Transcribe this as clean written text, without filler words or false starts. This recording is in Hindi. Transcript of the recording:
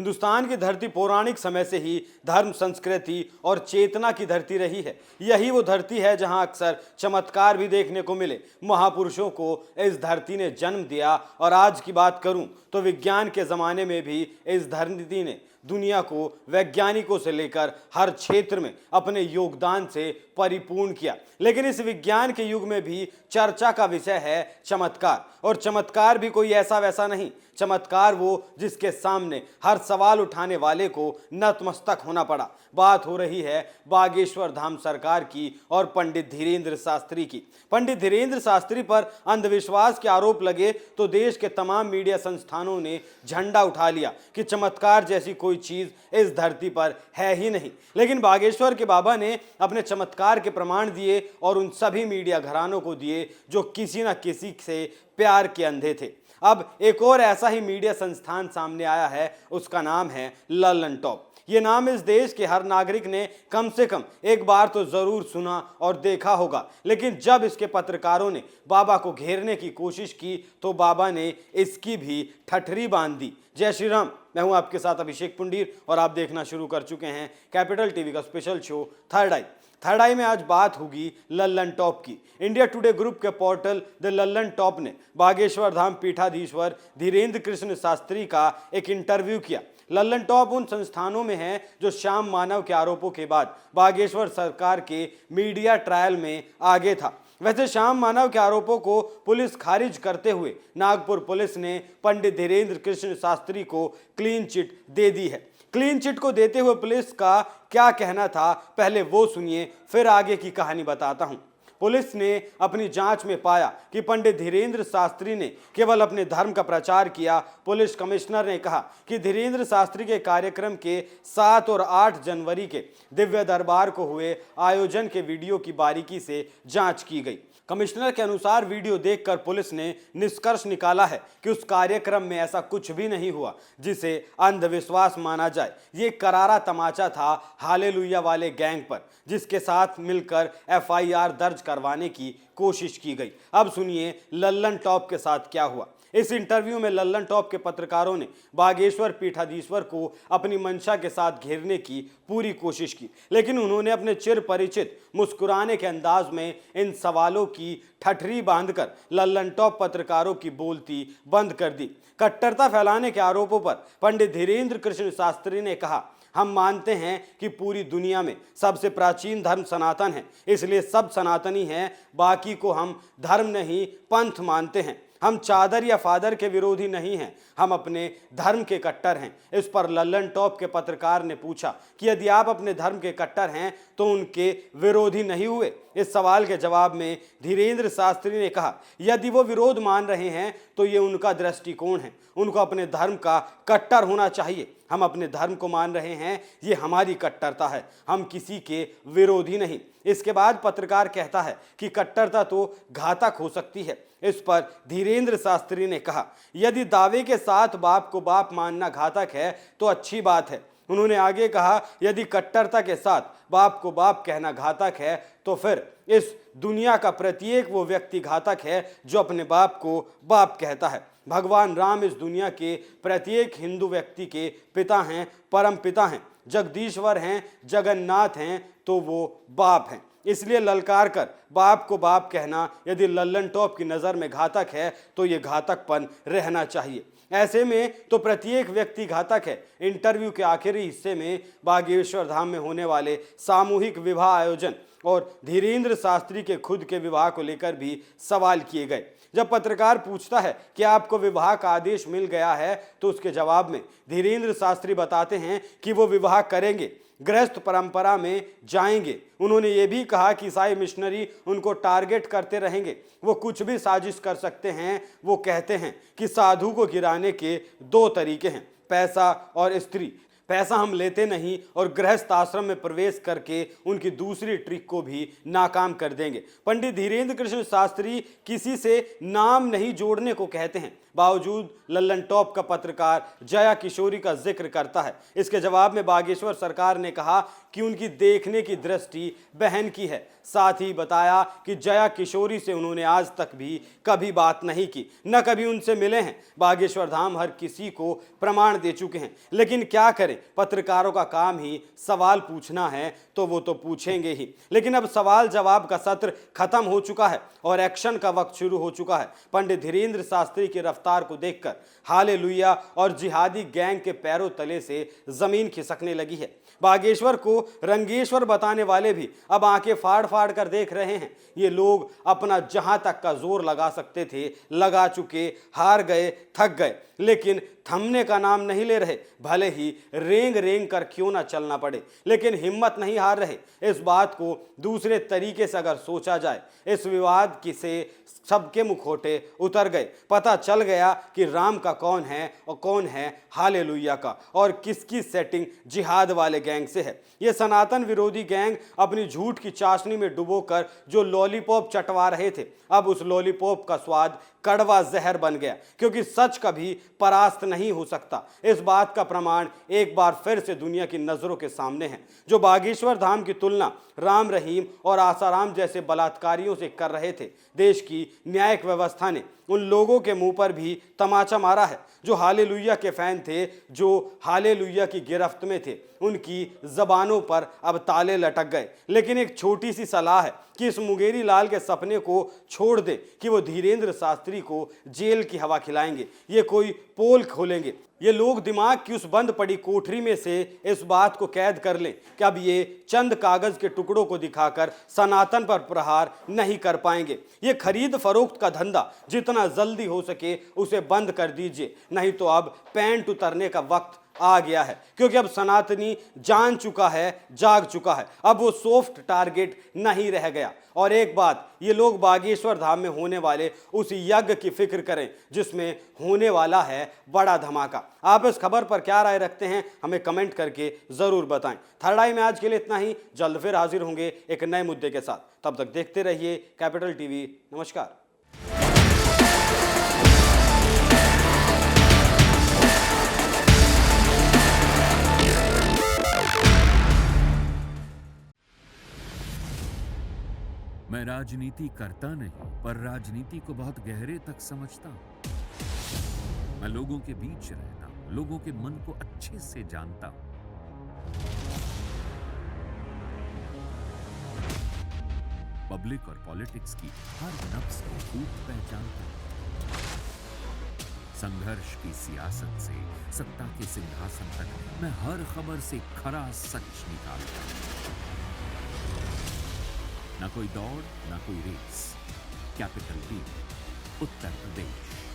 हिंदुस्तान की धरती पौराणिक समय से ही धर्म, संस्कृति और चेतना की धरती रही है। यही वो धरती है जहां अक्सर चमत्कार भी देखने को मिले। महापुरुषों को इस धरती ने जन्म दिया और आज की बात करूं तो विज्ञान के ज़माने में भी इस धरती ने दुनिया को वैज्ञानिकों से लेकर हर क्षेत्र में अपने योगदान से परिपूर्ण किया। लेकिन इस विज्ञान के युग में भी चर्चा का विषय है चमत्कार। और चमत्कार भी कोई ऐसा वैसा नहीं। चमत्कार वो जिसके सामने हर सवाल उठाने वाले को नतमस्तक होना पड़ा। बात हो रही है बागेश्वर धाम सरकार की और पंडित धीरेंद्र शास्त्री की। पंडित धीरेंद्र शास्त्री पर अंधविश्वास के आरोप लगे तो देश के तमाम मीडिया संस्थानों ने झंडा उठा लिया कि चमत्कार जैसी कोई चीज इस धरती पर है ही नहीं। लेकिन बागेश्वर के बाबा ने अपने चमत्कार के प्रमाण दिए और उन सभी मीडिया घरानों को दिए जो किसी न किसी से प्यार के अंधे थे। अब एक और ऐसा ही मीडिया संस्थान सामने आया है, उसका नाम है लल्लन टॉप। ये नाम इस देश के हर नागरिक ने कम से कम एक बार तो जरूर सुना और देखा होगा। लेकिन जब इसके पत्रकारों ने बाबा को घेरने की कोशिश की तो बाबा ने इसकी भी ठठरी बांध दी। जय श्री राम, मैं हूं आपके साथ अभिषेक पुंडीर और आप देखना शुरू कर चुके हैं कैपिटल टीवी का स्पेशल शो थर्ड आई। थर्ड आई में आज बात होगी लल्लन टॉप की। इंडिया टुडे ग्रुप के पोर्टल द लल्लन टॉप ने बागेश्वर धाम पीठाधीश्वर धीरेंद्र कृष्ण शास्त्री का एक इंटरव्यू किया। लल्लन टॉप उन संस्थानों में है जो श्याम मानव के आरोपों के बाद बागेश्वर सरकार के मीडिया ट्रायल में आगे था। वैसे श्याम मानव के आरोपों को पुलिस खारिज करते हुए नागपुर पुलिस ने पंडित धीरेंद्र कृष्ण शास्त्री को क्लीन चिट दे दी है। क्लीन चिट को देते हुए पुलिस का क्या कहना था, पहले वो सुनिए, फिर आगे की कहानी बताता हूं। पुलिस ने अपनी जांच में पाया कि पंडित धीरेंद्र शास्त्री ने केवल अपने धर्म का प्रचार किया। पुलिस कमिश्नर ने कहा कि धीरेंद्र शास्त्री के कार्यक्रम के 7 और 8 जनवरी के दिव्य दरबार को हुए आयोजन के वीडियो की बारीकी से जांच की गई। कमिश्नर के अनुसार वीडियो देखकर पुलिस ने निष्कर्ष निकाला है कि उस कार्यक्रम में ऐसा कुछ भी नहीं हुआ जिसे अंधविश्वास माना जाए। ये करारा तमाचा था हालेलुया वाले गैंग पर, जिसके साथ मिलकर एफआईआर दर्ज करवाने की कोशिश की गई। अब सुनिए लल्लन टॉप के साथ क्या हुआ। इस इंटरव्यू में लल्लन टॉप के पत्रकारों ने बागेश्वर पीठाधीश्वर को अपनी मंशा के साथ घेरने की पूरी कोशिश की, लेकिन उन्होंने अपने चिर परिचित मुस्कुराने के अंदाज में इन सवालों की ठठरी बांधकर लल्लन टॉप पत्रकारों की बोलती बंद कर दी। कट्टरता फैलाने के आरोपों पर पंडित धीरेंद्र कृष्ण शास्त्री ने कहा, हम मानते हैं कि पूरी दुनिया में सबसे प्राचीन धर्म सनातन है, इसलिए सब सनातनी हैं, बाकी को हम धर्म नहीं पंथ मानते हैं। हम चादर या फादर के विरोधी नहीं हैं, हम अपने धर्म के कट्टर हैं। इस पर लल्लन टॉप के पत्रकार ने पूछा कि यदि आप अपने धर्म के कट्टर हैं तो उनके विरोधी नहीं हुए। इस सवाल के जवाब में धीरेंद्र शास्त्री ने कहा, यदि वो विरोध मान रहे हैं तो ये उनका दृष्टिकोण है, उनको अपने धर्म का कट्टर होना चाहिए। हम अपने धर्म को मान रहे हैं, ये हमारी कट्टरता है, हम किसी के विरोधी नहीं। इसके बाद पत्रकार कहता है कि कट्टरता तो घातक हो सकती है। इस पर धीरेंद्र शास्त्री ने कहा, यदि दावे के साथ बाप को बाप मानना घातक है तो अच्छी बात है। उन्होंने आगे कहा, यदि कट्टरता के साथ बाप को बाप कहना घातक है तो फिर इस दुनिया का प्रत्येक वो व्यक्ति घातक है जो अपने बाप को बाप कहता है। भगवान राम इस दुनिया के प्रत्येक हिंदू व्यक्ति के पिता हैं, परम पिता हैं, जगदीश्वर हैं, जगन्नाथ हैं, तो वो बाप हैं। इसलिए ललकार कर बाप को बाप कहना यदि लल्लन टॉप की नज़र में घातक है तो ये घातकपन रहना चाहिए। ऐसे में तो प्रत्येक व्यक्ति घातक है। इंटरव्यू के आखिरी हिस्से में बागेश्वर धाम में होने वाले सामूहिक विवाह आयोजन और धीरेंद्र शास्त्री के खुद के विवाह को लेकर भी सवाल किए गए। जब पत्रकार पूछता है कि आपको विवाह का आदेश मिल गया है तो उसके जवाब में धीरेंद्र शास्त्री बताते हैं कि वो विवाह करेंगे, गृहस्थ परंपरा में जाएंगे। उन्होंने ये भी कहा कि ईसाई मिशनरी उनको टारगेट करते रहेंगे, वो कुछ भी साजिश कर सकते हैं। वो कहते हैं कि साधु को गिराने के 2 तरीके हैं, पैसा और स्त्री। पैसा हम लेते नहीं और गृहस्थ आश्रम में प्रवेश करके उनकी दूसरी ट्रिक को भी नाकाम कर देंगे। पंडित धीरेन्द्र कृष्ण शास्त्री किसी से नाम नहीं जोड़ने को कहते हैं, बावजूद लल्लन टॉप का पत्रकार जया किशोरी का जिक्र करता है। इसके जवाब में बागेश्वर सरकार ने कहा कि उनकी देखने की दृष्टि बहन की है। साथ ही बताया कि जया किशोरी से उन्होंने आज तक भी कभी बात नहीं की, न कभी उनसे मिले हैं। बागेश्वर धाम हर किसी को प्रमाण दे चुके हैं, लेकिन क्या करें, पत्रकारों का काम ही सवाल पूछना है तो वो तो पूछेंगे ही। लेकिन अब सवाल जवाब का सत्र खत्म हो चुका है और एक्शन का वक्त शुरू हो चुका है। पंडित धीरेन्द्र शास्त्री की रफ्तार को देखकर हालेलुया और जिहादी गैंग के पैरों तले से जमीन खिसकने लगी है। बागेश्वर को रंगेश्वर बताने वाले भी अब आंखें फाड़ फाड़ कर देख रहे हैं। ये लोग अपना जहां तक का जोर लगा सकते थे लगा चुके, हार गए, थक गए, लेकिन थमने का नाम नहीं ले रहे। भले ही रेंग रेंग कर क्यों ना चलना पड़े, लेकिन हिम्मत नहीं हार रहे। इस बात को दूसरे तरीके से अगर सोचा जाए, इस विवाद की से सबके मुखौटे उतर गए। पता चल गया कि राम का कौन है और कौन है हालेलुया का, और किसकी सेटिंग जिहाद वाले गैंग से है। ये सनातन विरोधी गैंग अपनी झूठ की चाशनी में डुबोकर जो लॉलीपॉप चटवा रहे थे, अब उस लॉलीपॉप का स्वाद कड़वा जहर बन गया, क्योंकि सच कभी परास्त नहीं हो सकता। इस बात का प्रमाण एक बार फिर से दुनिया की नजरों के सामने है। जो बागेश्वर धाम की तुलना राम रहीम और आसाराम जैसे बलात्कारियों से कर रहे थे, देश की न्यायिक व्यवस्था ने उन लोगों के मुंह पर भी तमाचा मारा है। जो हालेलुया के फैन थे, जो हालेलुया की गिरफ्त में थे, उनकी जबानों पर अब ताले लटक गए। लेकिन एक छोटी सी सलाह है कि इस मुंगेरी लाल के सपने को छोड़ दे कि वो धीरेन्द्र शास्त्री को जेल की हवा खिलाएंगे, ये कोई पोल खोलेंगे। ये लोग दिमाग की उस बंद पड़ी कोठरी में से इस बात को कैद कर लें कि अब ये चंद कागज के टुकड़ों को दिखाकर सनातन पर प्रहार नहीं कर पाएंगे। ये खरीद फरोख्त का धंधा जितना जल्दी हो सके उसे बंद कर दीजिए, नहीं तो अब पैंट उतरने का वक्त आ गया है। क्योंकि अब सनातनी जान चुका है, जाग चुका है, अब वो सॉफ्ट टारगेट नहीं रह गया। और एक बात, ये लोग बागेश्वर धाम में होने वाले उस यज्ञ की फिक्र करें जिसमें होने वाला है बड़ा धमाका। आप इस खबर पर क्या राय रखते हैं, हमें कमेंट करके जरूर बताएं। थर्ड आई में आज के लिए इतना ही। जल्द फिर हाजिर होंगे एक नए मुद्दे के साथ। तब तक देखते रहिए कैपिटल टीवी। नमस्कार। मैं राजनीति करता नहीं, पर राजनीति को बहुत गहरे तक समझता हूं। मैं लोगों के बीच रहता हूं, लोगों के मन को अच्छे से जानता हूं। पब्लिक और पॉलिटिक्स की हर नब्ज को खूब पहचानता हूं। संघर्ष की सियासत से सत्ता के सिंहासन तक मैं हर खबर से खरा सच निकालता हूं। ना कोई दौड़, ना कोई race. Capital TV, Uttar Pradesh.